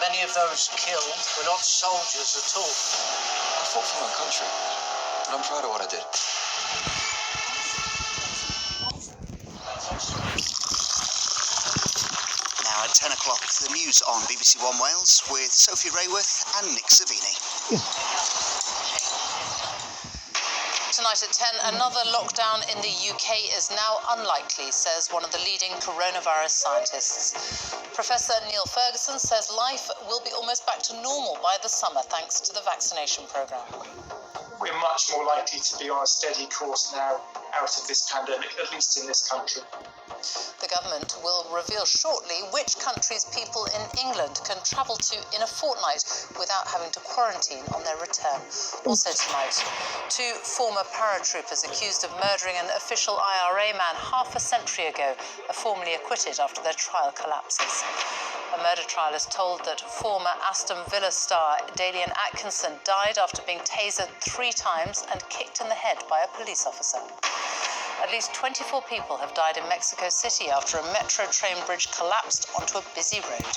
Many of those killed were not soldiers at all. I fought for my country, and I'm proud of what I did. Now at 10 o'clock, the news on BBC One Wales with Sophie Rayworth and Nick Savini. Tonight at 10, another lockdown in the UK is now unlikely, says one of the leading coronavirus scientists. Professor Neil Ferguson says life will be almost back to normal by the summer thanks to the vaccination programme. We're much more likely to be on a steady course now out of this pandemic, at least in this country. The government will reveal shortly which countries people in England can travel to in a fortnight without having to quarantine on their return. Also tonight, 2 former paratroopers accused of murdering an official IRA man half a century ago are formally acquitted after their trial collapses. A murder trial is told that former Aston Villa star Dalian Atkinson died after being tasered 3 times and kicked in the head by a police officer. At least 24 people have died in Mexico City after a metro train bridge collapsed onto a busy road.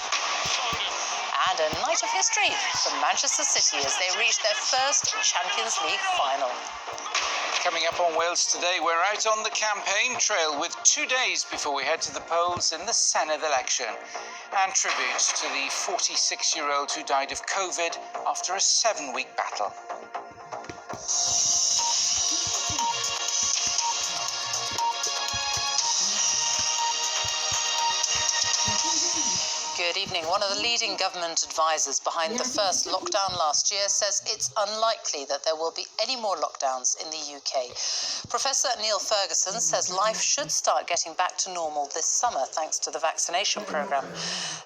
And a night of history for Manchester City as they reach their first Champions League final. Coming up on Wales Today, we're out on the campaign trail with 2 days before we head to the polls in the Senedd election. And tributes to the 46-year-old who died of COVID after a 7-week battle. Good evening. One of the leading government advisors behind the first lockdown last year says it's unlikely that there will be any more lockdowns in the UK. Professor Neil Ferguson says life should start getting back to normal this summer thanks to the vaccination programme.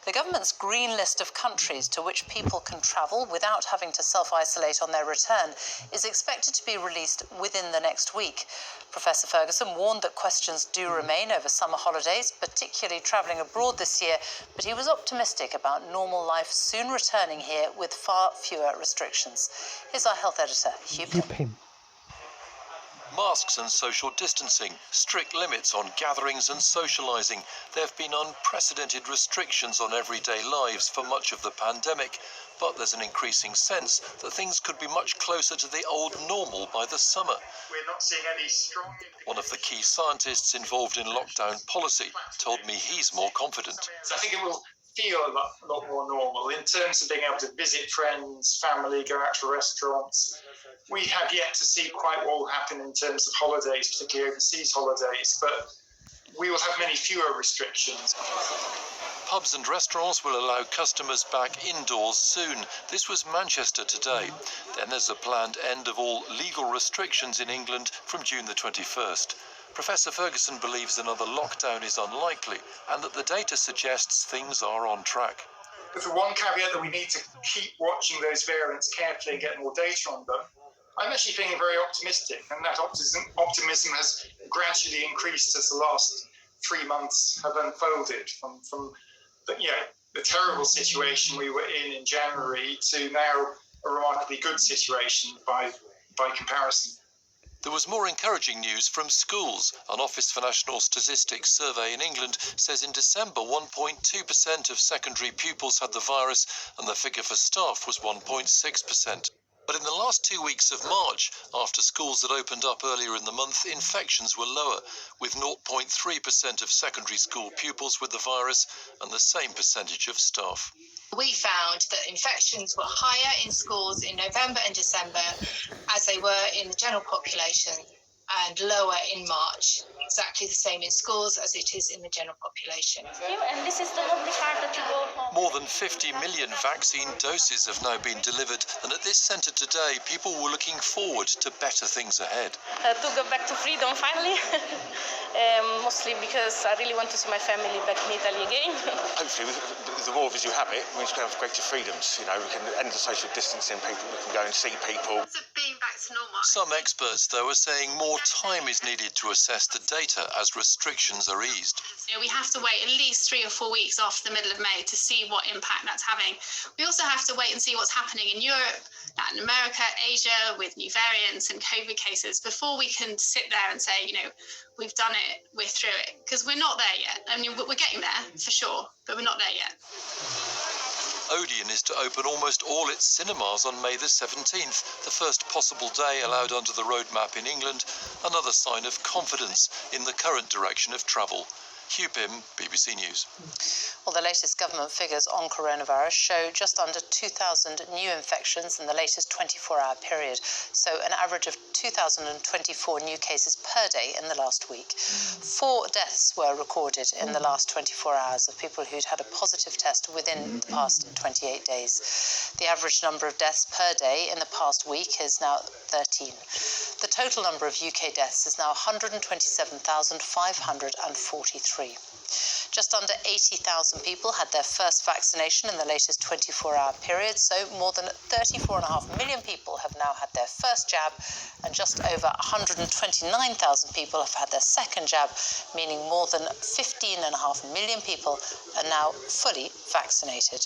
The government's green list of countries to which people can travel without having to self-isolate on their return is expected to be released within the next week. Professor Ferguson warned that questions do remain over summer holidays, particularly travelling abroad this year, but he was optimistic about normal life soon returning here with far fewer restrictions. Here's our health editor, Hugh Pym. Masks and social distancing, strict limits on gatherings and socialising. There have been unprecedented restrictions on everyday lives for much of the pandemic, but there's an increasing sense that things could be much closer to the old normal by the summer. We're not seeing any strong... One of the key scientists involved in lockdown policy told me he's more confident. I think it will feel a lot more normal in terms of being able to visit friends, family, go out to restaurants. We have yet to see quite what will happen in terms of holidays, particularly overseas holidays, but we will have many fewer restrictions. Pubs and restaurants will allow customers back indoors soon. This was Manchester today. Then there's a planned end of all legal restrictions in England from June the 21st. Professor Ferguson believes another lockdown is unlikely and that the data suggests things are on track. But the one caveat that we need to keep watching those variants carefully and get more data on them, I'm actually feeling very optimistic, and that optimism has gradually increased as the last 3 months have unfolded from the terrible situation we were in January to now a remarkably good situation by comparison. There was more encouraging news from schools. An Office for National Statistics survey in England says in December 1.2% of secondary pupils had the virus and the figure for staff was 1.6%. But in the last 2 weeks of March, after schools had opened up earlier in the month, infections were lower, with 0.3% of secondary school pupils with the virus and the same percentage of staff. We found that infections were higher in schools in November and December as they were in the general population, and lower in March. Exactly the same in schools as it is in the general population. And this is the lovely card that you go home. More than 50 million vaccine doses have now been delivered, and at this centre today, people were looking forward to better things ahead. To go back to freedom finally, mostly because I really want to see my family back in Italy again. Hopefully, with the more of us who have it, we're just going to have greater freedoms. You know, we can end the social distancing, people we can go and see people. Being back to normal. Some experts, though, are saying more time is needed to assess the data as restrictions are eased. We have to wait at least 3 or 4 weeks after the middle of May to see what impact that's having. We also have to wait and see what's happening in Europe, Latin America, Asia, with new variants and COVID cases before we can sit there and say, we've done it, we're through it. Because we're not there yet. I mean, we're getting there for sure, but we're not there yet. Odeon is to open almost all its cinemas on May the 17th, the first possible day allowed under the roadmap in England, another sign of confidence in the current direction of travel. Hugh Pym, BBC News. Well, the latest government figures on coronavirus show just under 2,000 new infections in the latest 24-hour period, so an average of 2,024 new cases per day in the last week. 4 deaths were recorded in the last 24 hours of people who'd had a positive test within the past 28 days. The average number of deaths per day in the past week is now 13. The total number of UK deaths is now 127,543. Just under 80,000 people had their first vaccination in the latest 24-hour period, so more than 34.5 million people have now had their first jab, and just over 129,000 people have had their second jab, meaning more than 15.5 million people are now fully vaccinated.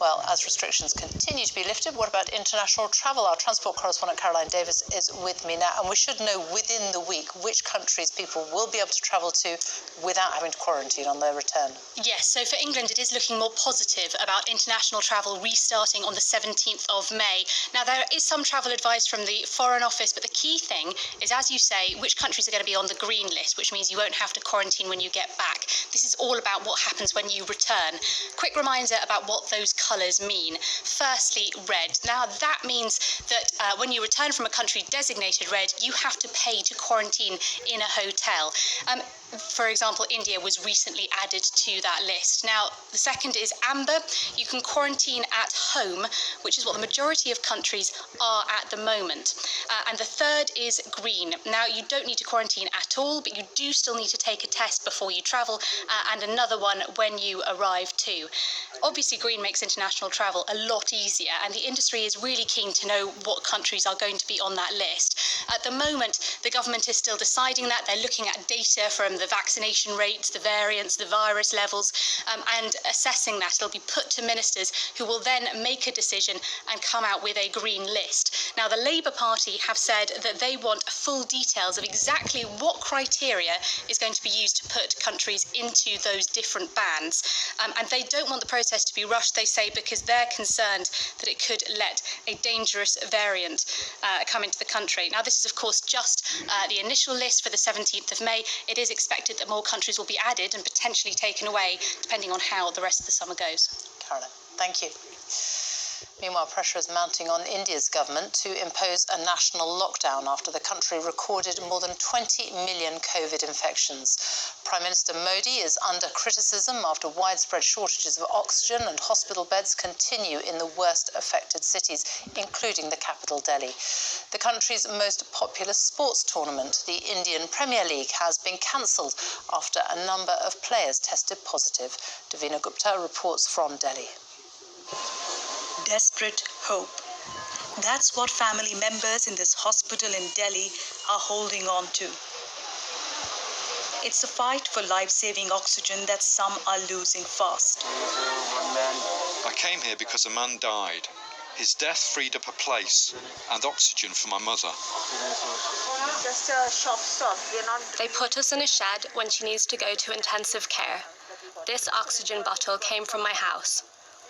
Well, as restrictions continue to be lifted, what about international travel? Our transport correspondent Caroline Davis is with me now, and we should know within the week which countries people will be able to travel to without having to quarantine on their return. Yes, so for England it is looking more positive about international travel restarting on the 17th of May. Now, there is some travel advice from the Foreign Office, but the key thing is, as you say, which countries are going to be on the green list, which means you won't have to quarantine when you get back. This is all about what happens when you return. Quick reminder about what those colours mean. Firstly, red. Now, that means that when you return from a country designated red, you have to pay to quarantine in a hotel. For example, India was recently added to that list. Now, the second is amber. You can quarantine at home, which is what the majority of countries are at the moment. And the third is green. Now, you don't need to quarantine at all, but you do still need to take a test before you travel, and another one when you arrive too. Obviously, green makes international travel a lot easier, and the industry is really keen to know what countries are going to be on that list. At the moment, the government is still deciding that. They're looking at data from the vaccination rates, the variants, the virus levels, and assessing that. It'll be put to ministers who will then make a decision and come out with a green list. Now, the Labour Party have said that they want full details of exactly what criteria is going to be used to put countries into those different bands. And they don't want the process to be rushed, they say, because they're concerned that it could let a dangerous variant come into the country. Now, this is, of course, just the initial list for the 17th of May. It is expected that more countries will be added and potentially taken away, depending on how the rest of the summer goes. Caroline, thank you. Meanwhile, pressure is mounting on India's government to impose a national lockdown after the country recorded more than 20 million COVID infections. Prime Minister Modi is under criticism after widespread shortages of oxygen and hospital beds continue in the worst affected cities, including the capital, Delhi. The country's most popular sports tournament, the Indian Premier League, has been cancelled after a number of players tested positive. Davina Gupta reports from Delhi. Desperate hope. That's what family members in this hospital in Delhi are holding on to. It's a fight for life-saving oxygen that some are losing fast. I came here because a man died. His death freed up a place and oxygen for my mother. Just a shop stop. They put us in a shed when she needs to go to intensive care. This oxygen bottle came from my house.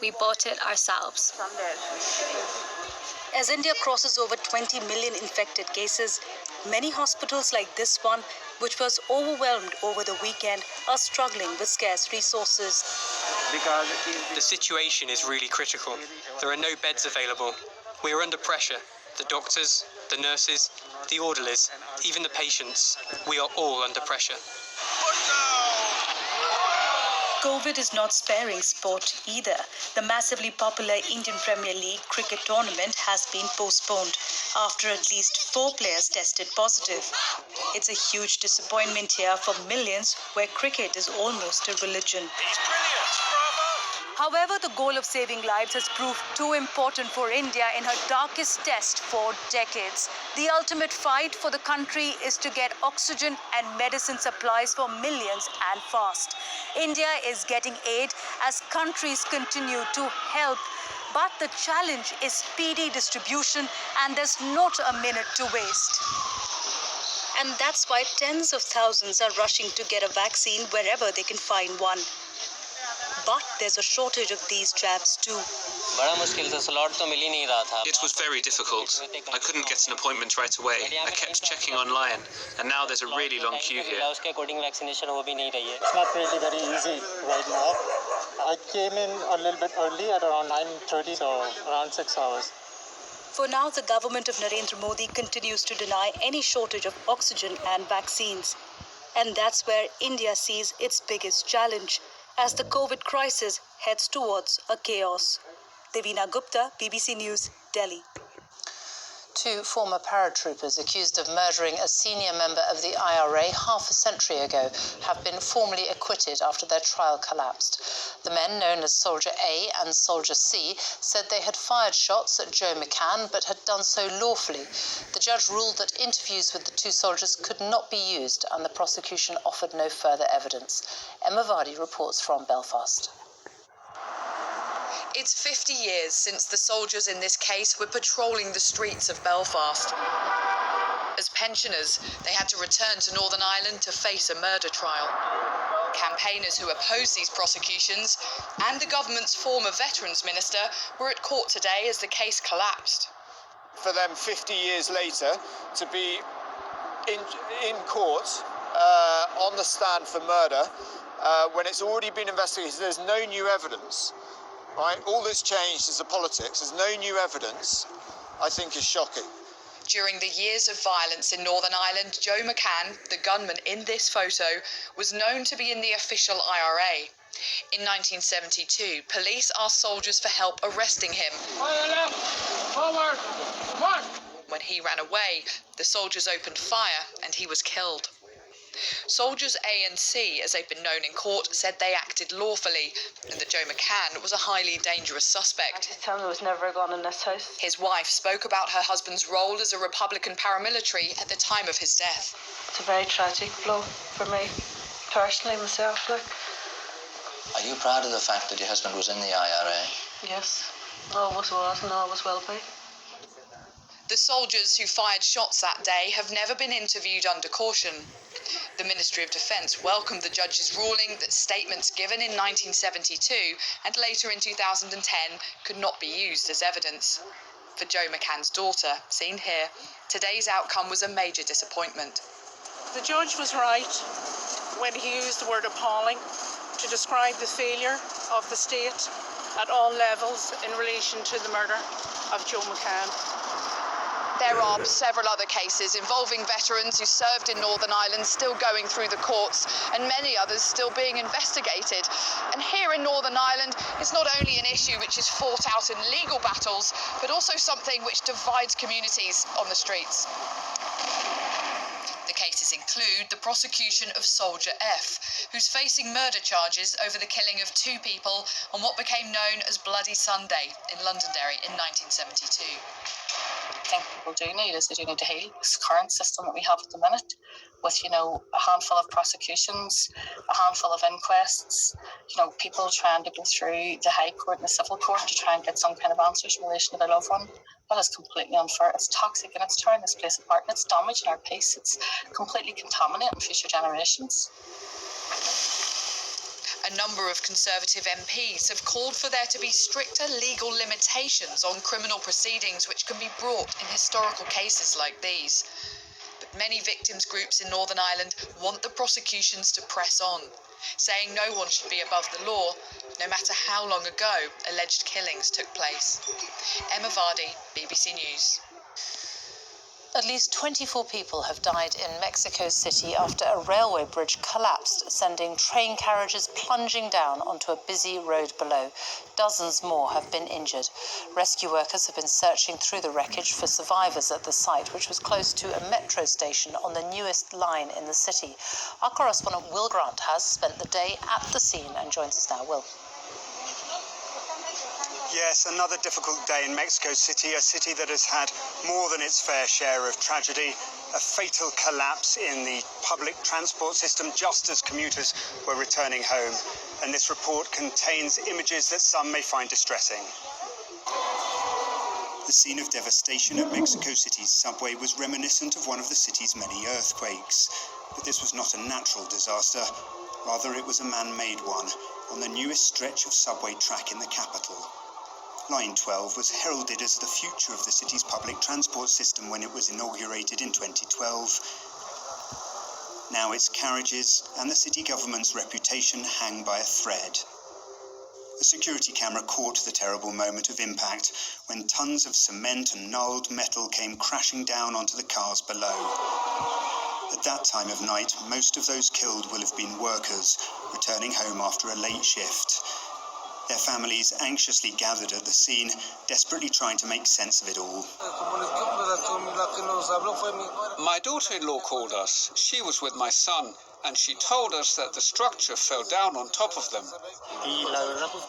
We bought it ourselves. As India crosses over 20 million infected cases, many hospitals like this one, which was overwhelmed over the weekend, are struggling with scarce resources. The situation is really critical. There are no beds available. We are under pressure. The doctors, the nurses, the orderlies, even the patients. We are all under pressure. COVID is not sparing sport either. The massively popular Indian Premier League cricket tournament has been postponed after at least 4 players tested positive. It's a huge disappointment here for millions, where cricket is almost a religion. However, the goal of saving lives has proved too important for India in her darkest test for decades. The ultimate fight for the country is to get oxygen and medicine supplies for millions, and fast. India is getting aid as countries continue to help. But the challenge is speedy distribution, and there's not a minute to waste. And that's why tens of thousands are rushing to get a vaccine wherever they can find one. but there's a shortage of these jabs too. It was very difficult. I couldn't get an appointment right away. I kept checking online, and now there's a really long queue here. It's not really very easy right now. I came in a little bit early at around 9:30, so around 6 hours. For now, the government of Narendra Modi continues to deny any shortage of oxygen and vaccines. And that's where India sees its biggest challenge as the COVID crisis heads towards a chaos. Devina Gupta, BBC News, Delhi. 2 former paratroopers accused of murdering a senior member of the IRA half a century ago have been formally acquitted after their trial collapsed. The men, known as Soldier A and Soldier C, said they had fired shots at Joe McCann but had done so lawfully. The judge ruled that interviews with the 2 soldiers could not be used and the prosecution offered no further evidence. Emma Vardy reports from Belfast. It's 50 years since the soldiers in this case were patrolling the streets of Belfast. As pensioners, they had to return to Northern Ireland to face a murder trial. Campaigners who oppose these prosecutions and the government's former Veterans Minister were at court today as the case collapsed. For them 50 years later to be in court on the stand for murder when it's already been investigated, there's no new evidence. Right, all that's changed is the politics. There's no new evidence, I think is shocking. During the years of violence in Northern Ireland, Joe McCann, the gunman in this photo, was known to be in the official IRA. In 1972, police asked soldiers for help arresting him. Fire left, forward, march. When he ran away, the soldiers opened fire and he was killed. Soldiers A and C, as they've been known in court, said they acted lawfully and that Joe McCann was a highly dangerous suspect. I just tell him there was never a gun in this house. His wife spoke about her husband's role as a Republican paramilitary at the time of his death. It's a very tragic blow for me, personally, myself. Are you proud of the fact that your husband was in the IRA? Yes, always was and always will be. The soldiers who fired shots that day have never been interviewed under caution. The Ministry of Defence welcomed the judge's ruling that statements given in 1972 and later in 2010 could not be used as evidence. For Joe McCann's daughter, seen here, today's outcome was a major disappointment. The judge was right when he used the word appalling to describe the failure of the state at all levels in relation to the murder of Joe McCann. There are several other cases involving veterans who served in Northern Ireland still going through the courts, and many others still being investigated. And here in Northern Ireland, it's not only an issue which is fought out in legal battles, but also something which divides communities on the streets. The cases include the prosecution of Soldier F, who's facing murder charges over the killing of 2 people on what became known as Bloody Sunday in Londonderry in 1972. I think people do need is they do need to heal this current system that we have at the minute with, a handful of prosecutions, a handful of inquests, people trying to go through the High Court and the Civil Court to try and get some kind of answers in relation to their loved one. That is completely unfair. It's toxic and it's tearing this place apart and it's damaging our peace. It's completely contaminating future generations. A number of Conservative MPs have called for there to be stricter legal limitations on criminal proceedings which can be brought in historical cases like these. But many victims groups in Northern Ireland want the prosecutions to press on, saying no one should be above the law, no matter how long ago alleged killings took place. Emma Vardy, BBC News. At least 24 people have died in Mexico City after a railway bridge collapsed, sending train carriages plunging down onto a busy road below. Dozens more have been injured. Rescue workers have been searching through the wreckage for survivors at the site, which was close to a metro station on the newest line in the city. Our correspondent Will Grant has spent the day at the scene and joins us now. Will. Yes, another difficult day in Mexico City, a city that has had more than its fair share of tragedy. A fatal collapse in the public transport system just as commuters were returning home. And this report contains images that some may find distressing. The scene of devastation at Mexico City's subway was reminiscent of one of the city's many earthquakes. But this was not a natural disaster. Rather, it was a man-made one, on the newest stretch of subway track in the capital. Line 12 was heralded as the future of the city's public transport system when it was inaugurated in 2012. Now its carriages and the city government's reputation hang by a thread. A security camera caught the terrible moment of impact when tons of cement and gnarled metal came crashing down onto the cars below. At that time of night, most of those killed will have been workers returning home after a late shift. Their families anxiously gathered at the scene, desperately trying to make sense of it all. My daughter-in-law called us. She was with my son, and she told us that the structure fell down on top of them.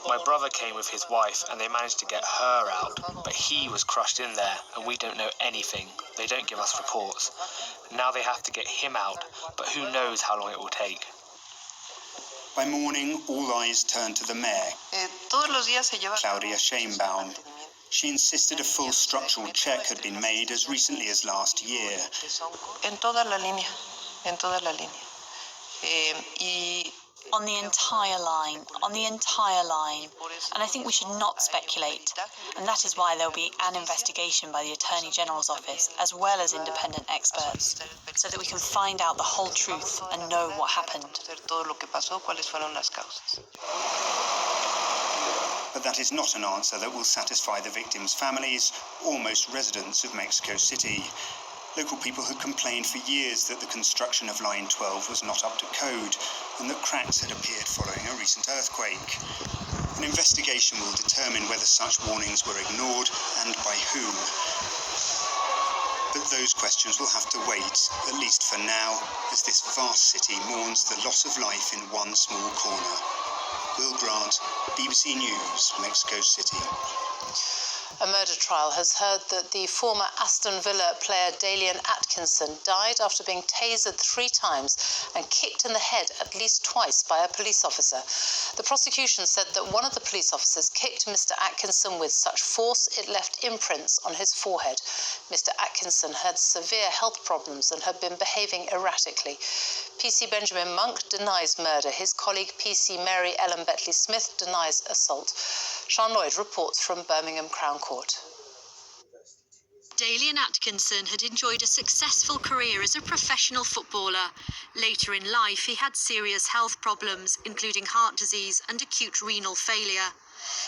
My brother came with his wife, and they managed to get her out, but he was crushed in there, and we don't know anything. They don't give us reports. Now they have to get him out, but who knows how long it will take. By morning, all eyes turned to the mayor, Claudia Sheinbaum. She insisted a full structural check had been made as recently as last year. On the entire line. And I think we should not speculate. And that is why there will be an investigation by the Attorney General's office, as well as independent experts, so that we can find out the whole truth and know what happened. But that is not an answer that will satisfy the victims' families or most residents of Mexico City. Local people had complained for years that the construction of Line 12 was not up to code and that cracks had appeared following a recent earthquake. An investigation will determine whether such warnings were ignored and by whom. But those questions will have to wait, at least for now, as this vast city mourns the loss of life in one small corner. Will Grant, BBC News, Mexico City. A murder trial has heard that the former Aston Villa player Dalian Atkinson died after being tasered 3 times and kicked in the head at least twice by a police officer. The prosecution said that one of the police officers kicked Mr. Atkinson with such force it left imprints on his forehead. Mr. Atkinson had severe health problems and had been behaving erratically. PC Benjamin Monk denies murder. His colleague PC Mary Ellen Betley-Smith denies assault. Sean Lloyd reports from Birmingham Crown Court. Dalian Atkinson had enjoyed a successful career as a professional footballer. Later in life, he had serious health problems, including heart disease and acute renal failure.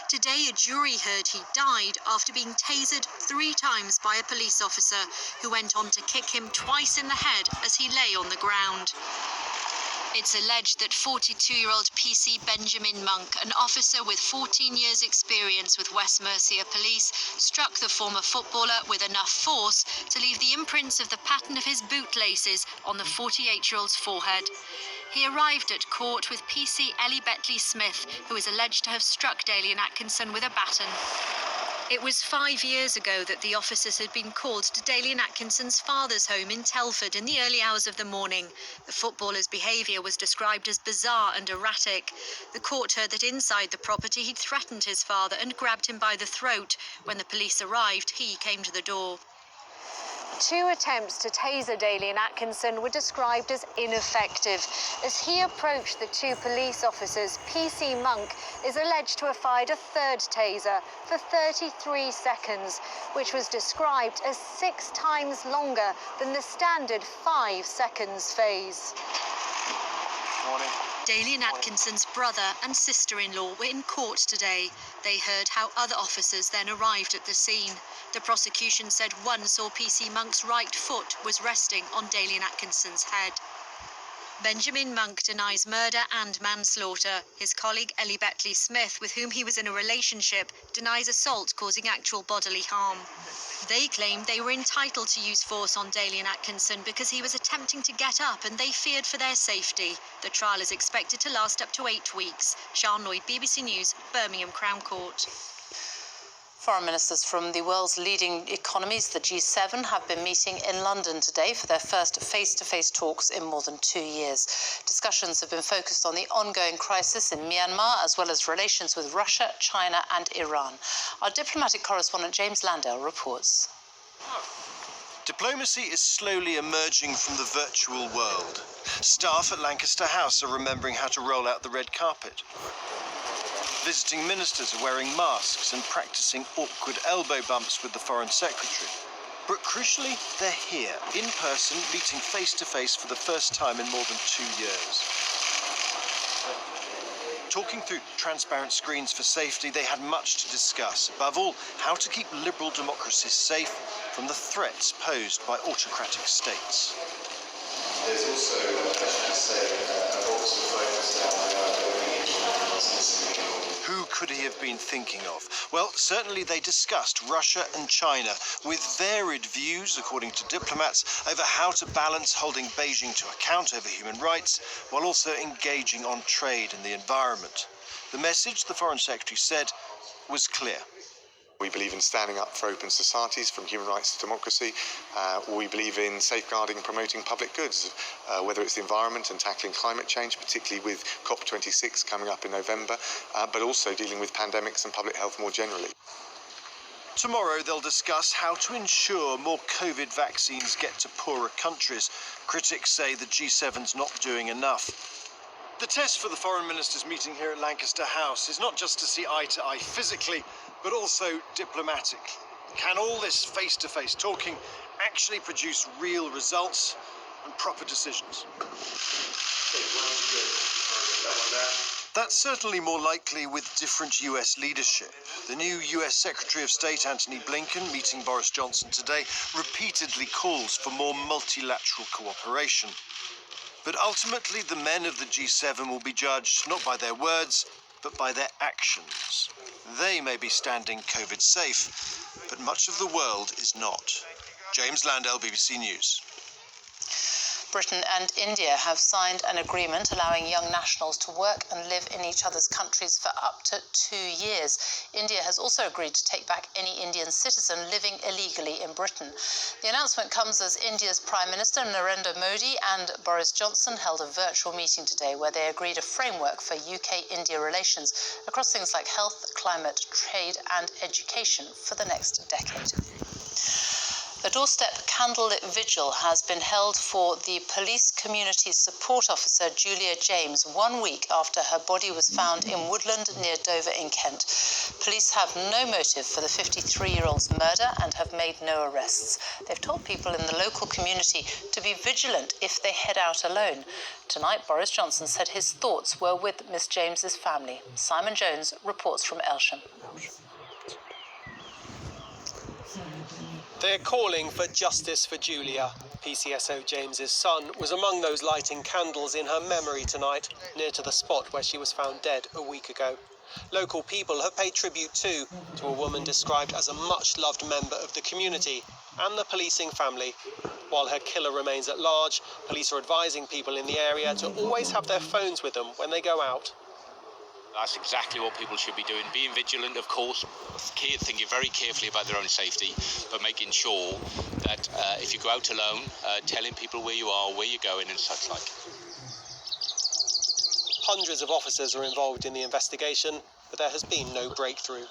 Today, a jury heard he died after being tasered 3 times by a police officer who went on to kick him twice in the head as he lay on the ground. It's alleged that 42-year-old PC Benjamin Monk, an officer with 14 years' experience with West Mercia Police, struck the former footballer with enough force to leave the imprints of the pattern of his bootlaces on the 48-year-old's forehead. He arrived at court with PC Ellie Betley-Smith, who is alleged to have struck Dalian Atkinson with a baton. It was 5 years ago that the officers had been called to Dalian Atkinson's father's home in Telford in the early hours of the morning. The footballer's behaviour was described as bizarre and erratic. The court heard that inside the property he'd threatened his father and grabbed him by the throat. When the police arrived, he came to the door. 2 attempts to taser Dalian Atkinson were described as ineffective. As he approached the 2 police officers, PC Monk is alleged to have fired a 3rd taser for 33 seconds, which was described as 6 times longer than the standard 5 seconds phase. Morning. Dalian Atkinson's brother and sister-in-law were in court today. They heard how other officers then arrived at the scene. The prosecution said one saw PC Monk's right foot was resting on Dalian Atkinson's head. Benjamin Monk denies murder and manslaughter. His colleague Ellie Betley-Smith, with whom he was in a relationship, denies assault causing actual bodily harm. They claimed they were entitled to use force on Dalian Atkinson because he was attempting to get up and they feared for their safety. The trial is expected to last up to 8 weeks. Sean Lloyd, BBC News, Birmingham Crown Court. Foreign ministers from the world's leading economies, the G7, have been meeting in London today for their first face-to-face talks in more than 2 years. Discussions have been focused on the ongoing crisis in Myanmar, as well as relations with Russia, China and Iran. Our diplomatic correspondent James Landale reports. Diplomacy is slowly emerging from the virtual world. Staff at Lancaster House are remembering how to roll out the red carpet. Visiting ministers are wearing masks and practicing awkward elbow bumps with the Foreign Secretary. But crucially, they're here, in person, meeting face to face for the first time in more than 2 years. Talking through transparent screens for safety, they had much to discuss. Above all, how to keep liberal democracies safe from the threats posed by autocratic states. There's also, I should say, a box of photos down there. Who could he have been thinking of? Well, certainly they discussed Russia and China, with varied views, according to diplomats, over how to balance holding Beijing to account over human rights, while also engaging on trade and the environment. The message, the Foreign Secretary said, was clear. We believe in standing up for open societies, from human rights to democracy. We believe in safeguarding and promoting public goods, whether it's the environment and tackling climate change, particularly with COP26 coming up in November, but also dealing with pandemics and public health more generally. Tomorrow they'll discuss how to ensure more COVID vaccines get to poorer countries. Critics say the G7's not doing enough. The test for the foreign ministers meeting here at Lancaster House is not just to see eye to eye physically, but also diplomatically. Can all this face-to-face talking actually produce real results and proper decisions? That's certainly more likely with different US leadership. The new US Secretary of State Antony Blinken, meeting Boris Johnson today, repeatedly calls for more multilateral cooperation. But ultimately, the men of the G7 will be judged not by their words, but by their actions. They may be standing COVID safe, but much of the world is not. James Landell, BBC News. Britain and India have signed an agreement allowing young nationals to work and live in each other's countries for up to 2 years. India has also agreed to take back any Indian citizen living illegally in Britain. The announcement comes as India's Prime Minister Narendra Modi and Boris Johnson held a virtual meeting today where they agreed a framework for UK-India relations across things like health, climate, trade and education for the next decade. A doorstep candlelit vigil has been held for the police community support officer Julia James 1 week after her body was found in Woodland near Dover in Kent. Police have no motive for the 53-year-old's murder and have made no arrests. They've told people in the local community to be vigilant if they head out alone. Tonight, Boris Johnson said his thoughts were with Miss James's family. Simon Jones reports from Elsham. They're calling for justice for Julia. PCSO James's son was among those lighting candles in her memory tonight, near to the spot where she was found dead a week ago. Local people have paid tribute too to a woman described as a much-loved member of the community and the policing family. While her killer remains at large, police are advising people in the area to always have their phones with them when they go out. That's exactly what people should be doing. Being vigilant, of course, thinking very carefully about their own safety, but making sure that if you go out alone, telling people where you are, where you're going and such like. Hundreds of officers are involved in the investigation, but there has been no breakthrough.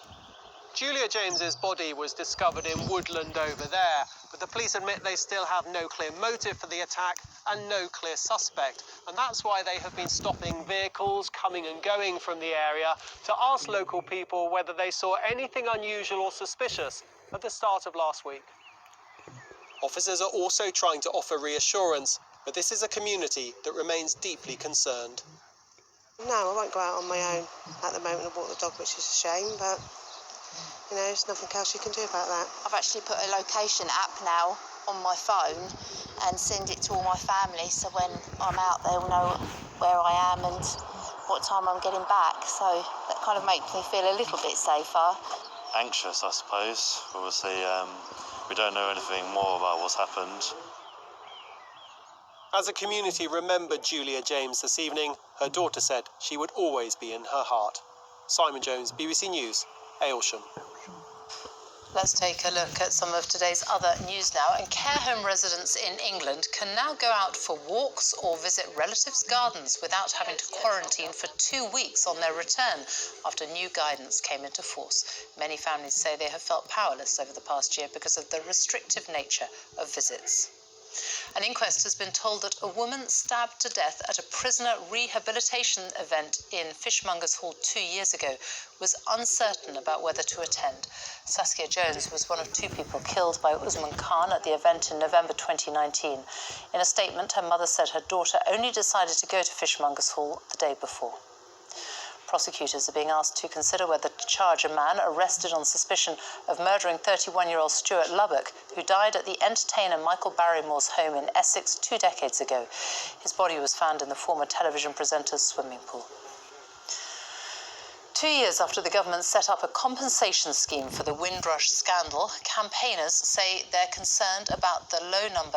Julia James's body was discovered in Woodland over there, but the police admit they still have no clear motive for the attack and no clear suspect. And that's why they have been stopping vehicles coming and going from the area to ask local people whether they saw anything unusual or suspicious at the start of last week. Officers are also trying to offer reassurance, but this is a community that remains deeply concerned. No, I won't go out on my own at the moment and walk the dog, which is a shame, but you know, there's nothing else you can do about that. I've actually put a location app now on my phone and send it to all my family, so when I'm out they'll know where I am and what time I'm getting back, so that kind of makes me feel a little bit safer. Anxious, I suppose. Obviously, we don't know anything more about what's happened. As a community remembered Julia James this evening, her daughter said she would always be in her heart. Simon Jones, BBC News, Aylsham. Let's take a look at some of today's other news now. And care home residents in England can now go out for walks or visit relatives' gardens without having to quarantine for 2 weeks on their return after new guidance came into force. Many families say they have felt powerless over the past year because of the restrictive nature of visits. An inquest has been told that a woman stabbed to death at a prisoner rehabilitation event in Fishmongers Hall 2 years ago was uncertain about whether to attend. Saskia Jones was one of 2 people killed by Usman Khan at the event in November 2019. In a statement, her mother said her daughter only decided to go to Fishmongers Hall the day before. Prosecutors are being asked to consider whether to charge a man arrested on suspicion of murdering 31-year-old Stuart Lubbock, who died at the entertainer Michael Barrymore's home in Essex 2 decades ago. His body was found in the former television presenter's swimming pool. 2 years after the government set up a compensation scheme for the Windrush scandal, campaigners say they're concerned about the low number